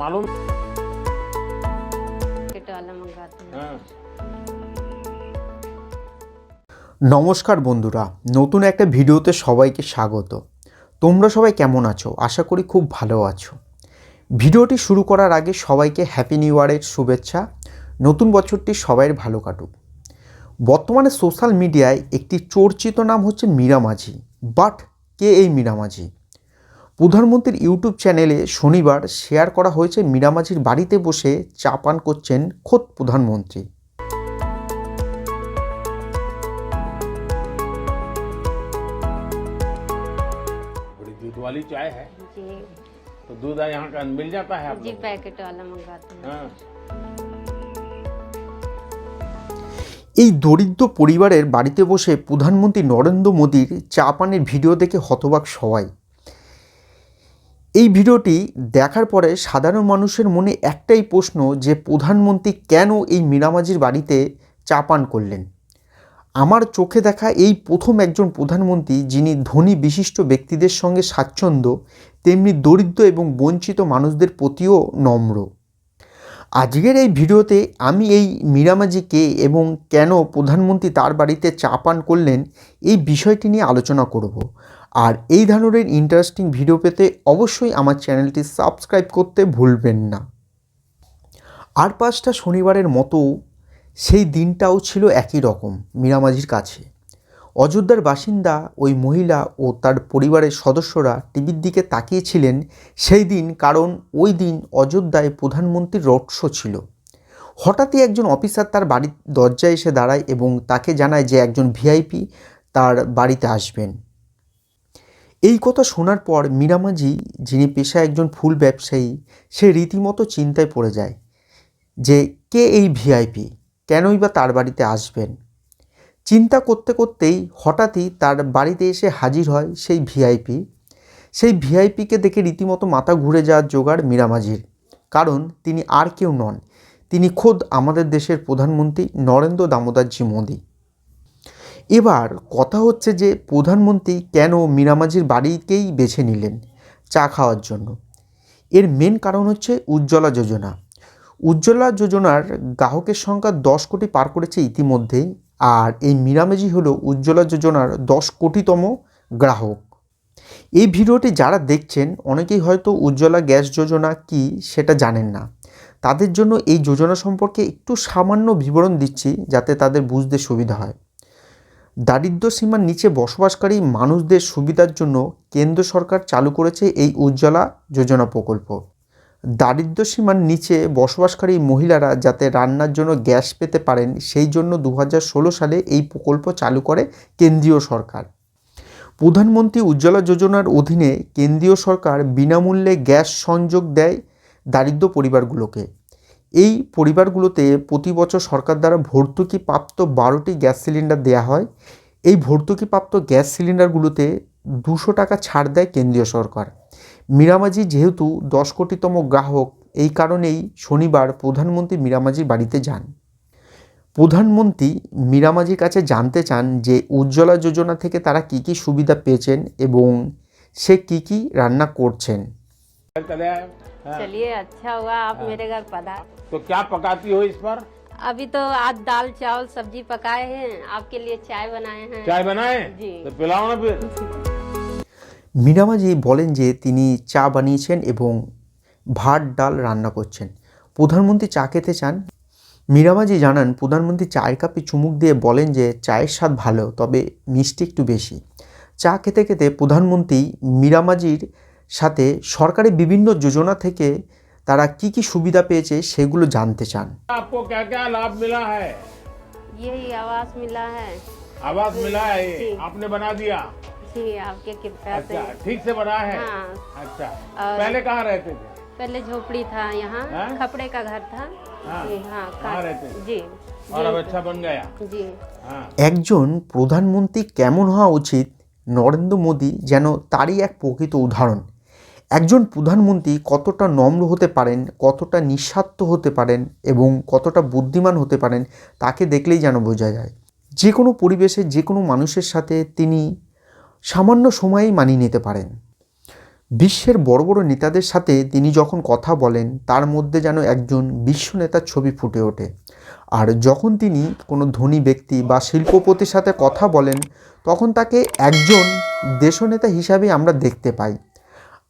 मालूम। নমস্কার বন্ধুরা, নতুন একটা ভিডিওতে সবাইকে স্বাগত। তোমরা সবাই কেমন আছো? আশা করি খুব ভালো আছো। ভিডিওটি শুরু করার আগে সবাইকে হ্যাপি নিউ ইয়ারের শুভেচ্ছা। নতুন বছরটি সবাইয়ের ভালো কাটুক। বর্তমানে সোশ্যাল মিডিয়ায় একটি চর্চিত নাম হচ্ছে মীরা মাঝি। বাট কে এই মীরা মাঝি? প্রধানমন্ত্রীর ইউটিউব চ্যানেলে শনিবার শেয়ার করা হয়েছে মীরা মাঝির বাড়িতে বসে চা পান করছেন খোদ প্রধানমন্ত্রী। दूध वाली चाय है जी तो दूध यहाँ का मिल जाता है आप जी, लोगों को? पैकेट वाला मंगाते हैं। हाँ। এই দরিদ্র পরিবারের বাড়িতে বসে প্রধানমন্ত্রী নরেন্দ্র মোদীর চা পানের ভিডিও দেখে হতবাক সবাই। এই ভিডিওটি দেখার পরে সাধারণ মানুষের মনে একটাই প্রশ্ন যে প্রধানমন্ত্রী কেন এই মীরা মাঝির বাড়িতে চা পান করলেন। আমার চোখে দেখা এই প্রথম একজন প্রধানমন্ত্রী যিনি ধনী বিশিষ্ট ব্যক্তিদের সঙ্গে স্বাচ্ছন্দ্য, তেমনি দরিদ্র এবং বঞ্চিত মানুষদের প্রতিও নম্র। আজকের এই ভিডিওতে আমি এই মীরা মাঝি কে এবং কেন প্রধানমন্ত্রী তার বাড়িতে চা পান করলেন এই বিষয়টি নিয়ে আলোচনা করব। আর এই ধরনের ইন্টারেস্টিং ভিডিও পেতে অবশ্যই আমার চ্যানেলটি সাবস্ক্রাইব করতে ভুলবেন না। আর পাঁচটা শনিবারের মতো সেই দিনটাও ছিল একই রকম মীরা মাঝির কাছে। অযোধ্যার বাসিন্দা ওই মহিলা ও তার পরিবারের সদস্যরা টিভির দিকে তাকিয়েছিলেন সেই দিন, কারণ ওই দিন অযোধ্যায় প্রধানমন্ত্রীর রোড শো ছিল। হঠাৎই একজন অফিসার তার বাড়ির দরজায় এসে দাঁড়ায় এবং তাকে জানায় যে একজন ভিআইপি তার বাড়িতে আসবেন। এই কথা শোনার পর মীরা মাঝি, যিনি পেশায় একজন ফুল ব্যবসায়ী, সে রীতিমতো চিন্তায় পড়ে যায় যে কে এই ভিআইপি, কেনই বা তার বাড়িতে আসবেন। চিন্তা করতে করতেই হঠাৎই তার বাড়িতে এসে হাজির হয় সেই ভিআইপি। সেই ভিআইপিকে দেখে রীতিমতো মাথা ঘুরে যাওয়ার জোগাড় মীরা মাঝির, কারণ তিনি আর কেউ নন, তিনি খোদ আমাদের দেশের প্রধানমন্ত্রী নরেন্দ্র দামোদরজি মোদী। এবার কথা হচ্ছে যে প্রধানমন্ত্রী কেন মীরা মাঝির বাড়িকেই বেছে নিলেন চা খাওয়ার জন্য। এর মেন কারণ হচ্ছে উজ্জ্বলা যোজনা। উজ্জ্বলা যোজনার গ্রাহকের সংখ্যা 10 কোটি পার করেছে ইতিমধ্যেই, আর এই মীরা মাঝি হলো উজ্জ্বলা যোজনার 10 কোটিতম গ্রাহক। এই ভিডিওটি যারা দেখছেন অনেকেই হয়তো উজ্জ্বলা গ্যাস যোজনা কি সেটা জানেন না। তাদের জন্য এই যোজনা সম্পর্কে একটু সামান্য বিবরণ দিচ্ছি যাতে তাদের বুঝতে সুবিধা হয়। দারিদ্র্য সীমার নিচে বসবাসকারী মানুষদের সুবিধার জন্য কেন্দ্র সরকার চালু করেছে এই উজ্জ্বলা যোজনা প্রকল্প। দারিদ্র্য সীমার নিচে বসবাসকারী মহিলারা যাতে রান্নার জন্য গ্যাস পেতে পারেন সেই জন্য 2016 সালে এই প্রকল্প চালু করে কেন্দ্রীয় সরকার। প্রধানমন্ত্রী উজ্জ্বলা যোজনার অধীনে কেন্দ্রীয় সরকার বিনামূল্যে গ্যাস সংযোগ দেয় দারিদ্র পরিবারগুলোকে। এই পরিবারগুলোতে প্রতি বছর সরকার দ্বারা ভর্তুকিপ্রাপ্ত 12টি গ্যাস সিলিন্ডার দেওয়া হয়। এই ভর্তুকিপ্রাপ্ত গ্যাস সিলিন্ডারগুলোতে 200 টাকা ছাড় দেয় কেন্দ্রীয় সরকার। মীরা মাঝি যেহেতু 10 কোটিতম গ্রাহক, এই কারণেই শনিবার প্রধানমন্ত্রী মীরা মাঝির বাড়িতে যান। প্রধানমন্ত্রী মীরা মাঝির কাছে জানতে চান যে উজ্জ্বলা যোজনা থেকে তারা কী কী সুবিধা পেয়েছেন এবং সে কী কী রান্না করছেন। चलिए, अच्छा हुआ आप मेरे घर पधार। तो क्या पकाती हो इस पर? अभी तो आज दाल चावल सब्जी पकाए हैं, आपके लिए चाय बनाए हैं। चाय बनाए जी। तो पिलाओ ना फिर। মীরা মাঝি বলেন যে তিনি চা বানিয়েছেন এবং ভাত ডাল রান্না করছেন। প্রধানমন্ত্রী চা খেতে চান। মীরা মাঝি জানান প্রধানমন্ত্রী চায়ের কাপে চুমুক দিয়ে বলেন যে চায়ের স্বাদ ভালো, তবে মিষ্টি একটু বেশি। চা খেতে খেতে প্রধানমন্ত্রী মীরা মাঝির সাথে সরকারি বিভিন্ন যোজনা থেকে তারা কি কি সুবিধা পেয়েছে সেগুলো জানতে চান। आपको क्या क्या लाभ मिला है? यही आवास मिला है आवास मिला है, जी। आपने बना दिया? जी, आपके कृपया से। अच्छा, ठीक से बना है? हाँ, अच्छा, और- पहले कहाँ रहते थे? पहले झोपड़ी था यहाँ, हाँ? खपड़े का घर था। हाँ, जी हाँ, कहाँ रहते थे? जी और अब जी, अच्छा बन गया? जी हाँ। একজন প্রধানমন্ত্রী কেমন হওয়া উচিত, নরেন্দ্র মোদী যেন তারই এক প্রকৃত উদাহরণ। একজন প্রধানমন্ত্রী কতটা নম্র হতে পারেন, কতটা নিঃস্বার্থ হতে পারেন এবং কতটা বুদ্ধিমান হতে পারেন তাকে দেখলেই যেন বোঝা যায়। যে কোনো পরিবেশে যে কোনো মানুষের সাথে তিনি সামান্য সময়েই মানিয়ে নিতে পারেন। বিশ্বের বড় বড় নেতাদের সাথে তিনি যখন কথা বলেন তার মধ্যে যেন একজন বিশ্ব নেতার ছবি ফুটে ওঠে। আর যখন তিনি কোনো ধনী ব্যক্তি বা শিল্পপতির সাথে কথা বলেন তখন তাকে একজন দেশনেতা হিসাবেই আমরা দেখতে পাই।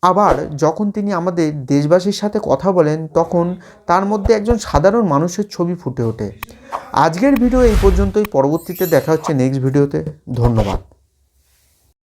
আবার যখন তিনি আমাদের দেশবাসীর সাথে কথা বলেন তখন তার মধ্যে একজন সাধারণ মানুষের ছবি ফুটে ওঠে। আজকের ভিডিও এই পর্যন্তই। পরবর্তীতে দেখা হচ্ছে নেক্সট ভিডিওতে। ধন্যবাদ।